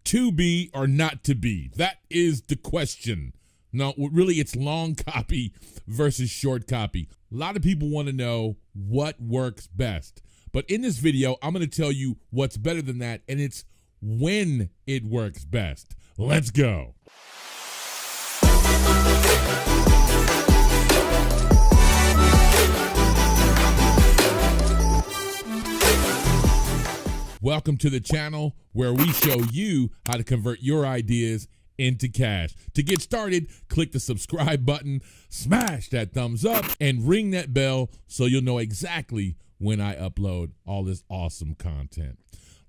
to be or not to be? That is the question. No, really, it's long copy versus short copy. A lot of people want to know what works best. But in this video, I'm going to tell you what's better than that, and it's when it works best. Let's go. Welcome to the channel where we show you how to convert your ideas into cash. To get started, click the subscribe button, smash that thumbs up, and ring that bell so you'll know exactly when I upload all this awesome content.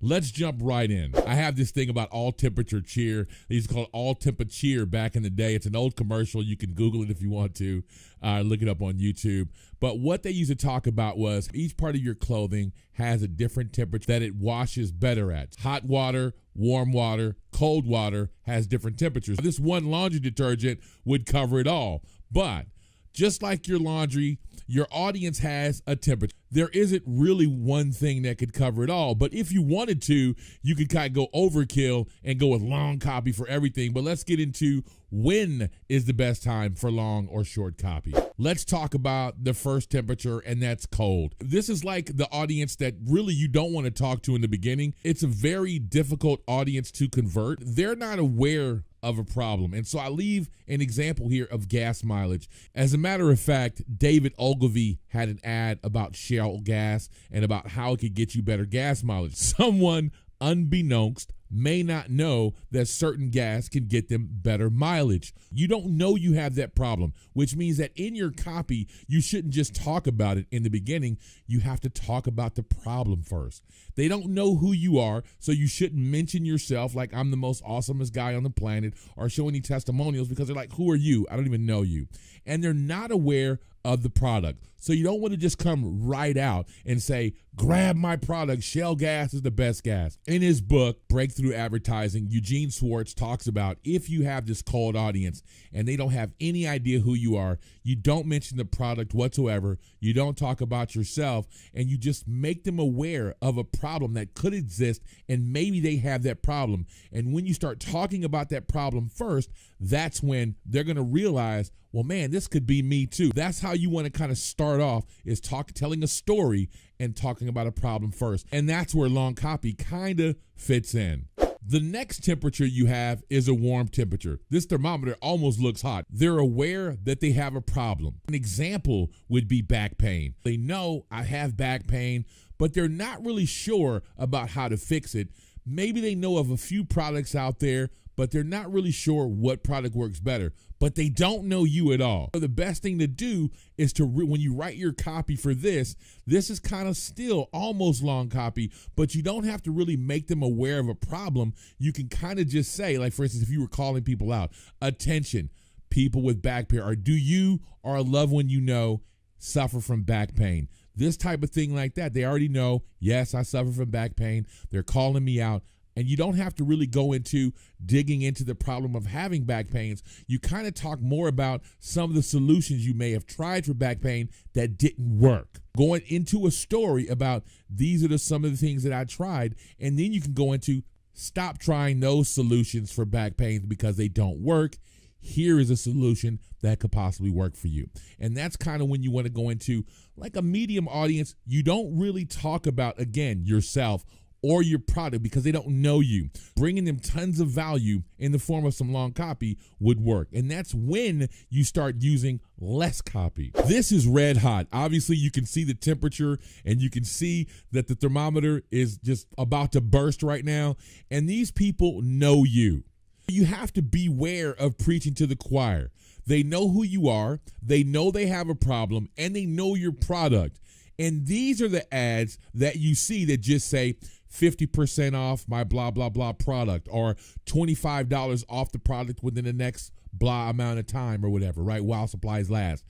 Let's jump right in. I have this thing about all temperature cheer. They used to call it all temperature cheer back in the day. It's an old commercial. You can Google it if you want to. Look it up on YouTube. But what they used to talk about was each part of your clothing has a different temperature that it washes better at. Hot water, warm water, cold water has different temperatures. This one laundry detergent would cover it all. But just like your laundry, your audience has a temperature. There isn't really one thing that could cover it all, but if you wanted to, you could kind of go overkill and go with long copy for everything. But let's get into when is the best time for long or short copy. Let's talk about the first temperature, and that's cold. This is like the audience that really you don't want to talk to in the beginning. It's a very difficult audience to convert. They're not aware of a problem. And so I leave an example here of gas mileage. As a matter of fact, David Ogilvy had an ad about Shell gas and about how it could get you better gas mileage. Someone unbeknownst may not know that certain gas can get them better mileage. You don't know you have that problem, which means that in your copy, you shouldn't just talk about it in the beginning. You have to talk about the problem first. They don't know who you are, so you shouldn't mention yourself like I'm the most awesomest guy on the planet or show any testimonials because they're like, who are you? I don't even know you. And they're not aware of the product. So you don't want to just come right out and say, grab my product, Shell gas is the best gas. In his book, Breakthrough Advertising, Eugene Schwartz talks about if you have this cold audience and they don't have any idea who you are, you don't mention the product whatsoever, you don't talk about yourself, and you just make them aware of a problem that could exist and maybe they have that problem. And when you start talking about that problem first, that's when they're going to realize, well, man, this could be me too. That's how you want to kind of start off, is telling a story and talking about a problem first. And that's where long copy kind of fits in. The next temperature you have is a warm temperature. This thermometer almost looks hot. They're aware that they have a problem. An example would be back pain. They know I have back pain, but they're not really sure about how to fix it. Maybe they know of a few products out there, but they're not really sure what product works better, but they don't know you at all. So the best thing to do is to, when you write your copy for this is kind of still almost long copy, but you don't have to really make them aware of a problem. You can kind of just say, like for instance, if you were calling people out, attention, people with back pain, or do you or a loved one you know suffer from back pain? This type of thing like that. They already know, yes, I suffer from back pain. They're calling me out. And you don't have to really go into digging into the problem of having back pains. You kind of talk more about some of the solutions you may have tried for back pain that didn't work. Going into a story about these are some of the things that I tried. And then you can go into stop trying those solutions for back pains because they don't work. Here is a solution that could possibly work for you. And that's kind of when you want to go into like a medium audience. You don't really talk about, again, yourself or your product because they don't know you. Bringing them tons of value in the form of some long copy would work. And that's when you start using less copy. This is red hot. Obviously, you can see the temperature and you can see that the thermometer is just about to burst right now. And these people know you. You have to beware of preaching to the choir. They know who you are, they know they have a problem, and they know your product. And these are the ads that you see that just say 50% off my blah, blah, blah product, or $25 off the product within the next blah amount of time or whatever, right? While supplies last.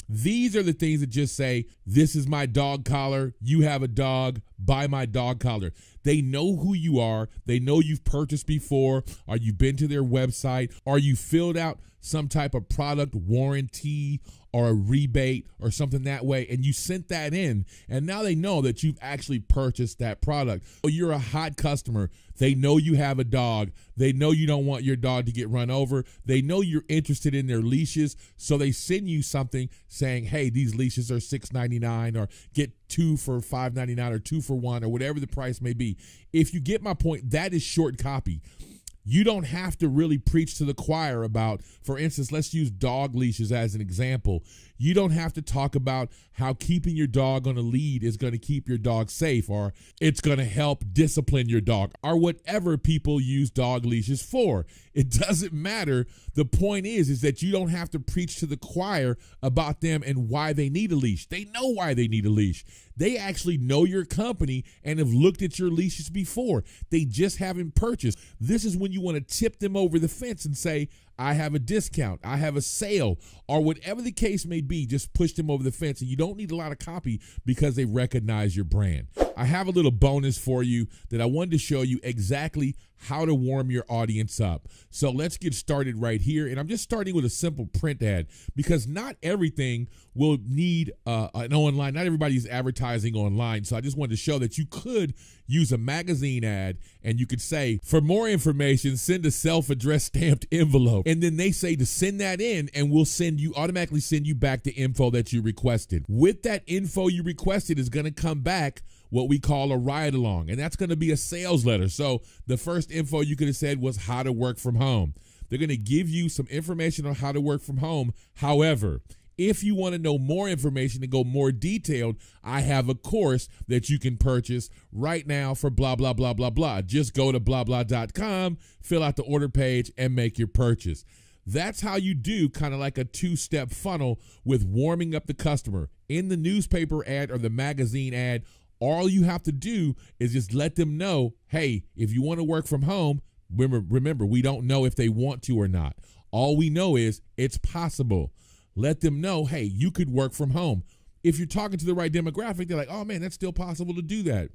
These are the things that just say, this is my dog collar. You have a dog, buy my dog collar. They know who you are. They know you've purchased before, or you've been to their website, or you filled out some type of product warranty or a rebate or something that way, and you sent that in, and now they know that you've actually purchased that product. So you're a hot customer. They know you have a dog. They know you don't want your dog to get run over. They know you're interested in their leashes, so they send you something saying, hey, these leashes are $6.99, or get 2 for $5.99, or 2 for 1, or whatever the price may be. If you get my point, that is short copy. You don't have to really preach to the choir about, for instance, let's use dog leashes as an example. You don't have to talk about how keeping your dog on a lead is going to keep your dog safe, or it's going to help discipline your dog, or whatever people use dog leashes for. It doesn't matter. The point is that you don't have to preach to the choir about them and why they need a leash. They know why they need a leash. They actually know your company and have looked at your leashes before. They just haven't purchased. This is when you want to tip them over the fence and say, I have a discount, I have a sale, or whatever the case may be. Just push them over the fence, and you don't need a lot of copy because they recognize your brand. I have a little bonus for you that I wanted to show you exactly how to warm your audience up. So let's get started right here. And I'm just starting with a simple print ad, because not everything will need an online. Not everybody is advertising online. So I just wanted to show that you could use a magazine ad, and you could say, for more information, send a self-addressed stamped envelope. And then they say to send that in, and we'll automatically send you back the info that you requested. With that info you requested is going to come back what we call a ride along, and that's going to be a sales letter. So the first info you could have said was how to work from home. They're going to give you some information on how to work from home. However, if you want to know more information and go more detailed, I have a course that you can purchase right now for blah, blah, blah, blah, blah. Just go to blahblah.com, fill out the order page, and make your purchase. That's how you do kind of like a two-step funnel with warming up the customer. In the newspaper ad or the magazine ad, all you have to do is just let them know, hey, if you want to work from home, remember, we don't know if they want to or not. All we know is it's possible. Let them know, hey, you could work from home. If you're talking to the right demographic, they're like, oh man, that's still possible to do that.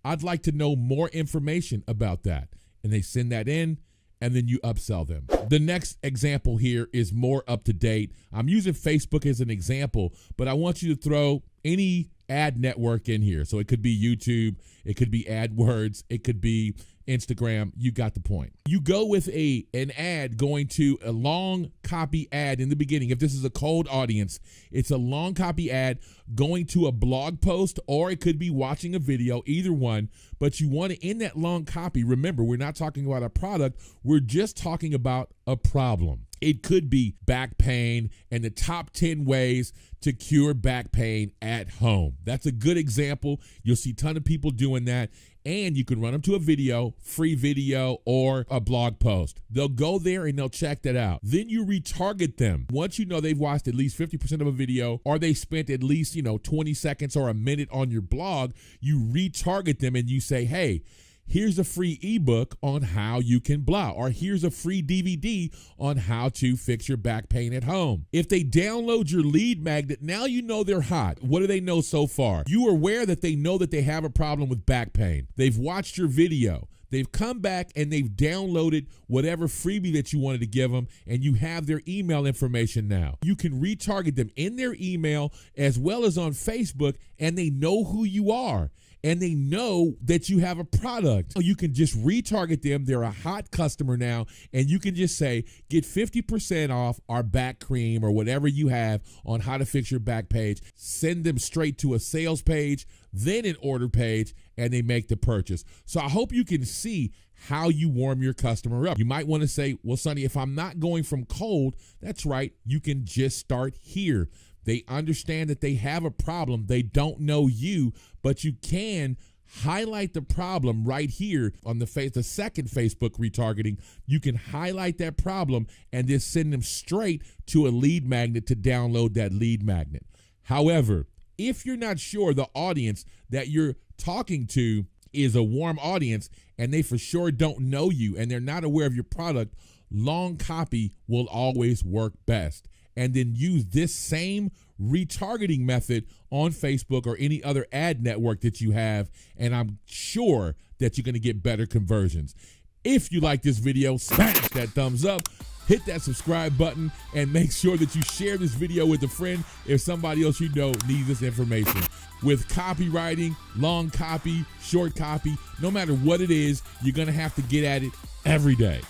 I'd like to know more information about that. And they send that in, and then you upsell them. The next example here is more up to date. I'm using Facebook as an example, but I want you to throw any ad network in here. So it could be YouTube, it could be AdWords, it could be Instagram. You got the point. You go with an ad going to a long copy ad in the beginning. If this is a cold audience, it's a long copy ad going to a blog post, or it could be watching a video, either one. But you want to, in that long copy, remember, we're not talking about a product. We're just talking about a problem. It could be back pain and the top 10 ways to cure back pain at home. That's a good example. You'll see a ton of people doing that. And you can run them to a video, free video, or a blog post. They'll go there and they'll check that out. Then you retarget them. Once you know they've watched at least 50% of a video, or they spent at least 20 seconds or a minute on your blog, you retarget them and you say, hey, here's a free ebook on how you can blah, or here's a free DVD on how to fix your back pain at home. If they download your lead magnet, now you know they're hot. What do they know so far? You are aware that they know that they have a problem with back pain. They've watched your video. They've come back and they've downloaded whatever freebie that you wanted to give them, and you have their email information now. You can retarget them in their email as well as on Facebook, and they know who you are. And they know that you have a product. You can just retarget them. They're a hot customer now. And you can just say, get 50% off our back cream or whatever you have on how to fix your back page. Send them straight to a sales page, then an order page, and they make the purchase. So I hope you can see how you warm your customer up. You might want to say, well, Sonny, if I'm not going from cold, that's right. You can just start here. They understand that they have a problem. They don't know you, but you can highlight the problem right here on the second Facebook retargeting. You can highlight that problem and just send them straight to a lead magnet to download that lead magnet. However, if you're not sure the audience that you're talking to is a warm audience and they for sure don't know you and they're not aware of your product, long copy will always work best. and then use this same retargeting method on Facebook or any other ad network that you have, and I'm sure that you're going to get better conversions. If you like this video, smash that thumbs up, hit that subscribe button, and make sure that you share this video with a friend if somebody else you know needs this information. With copywriting, long copy, short copy, no matter what it is, you're going to have to get at it every day.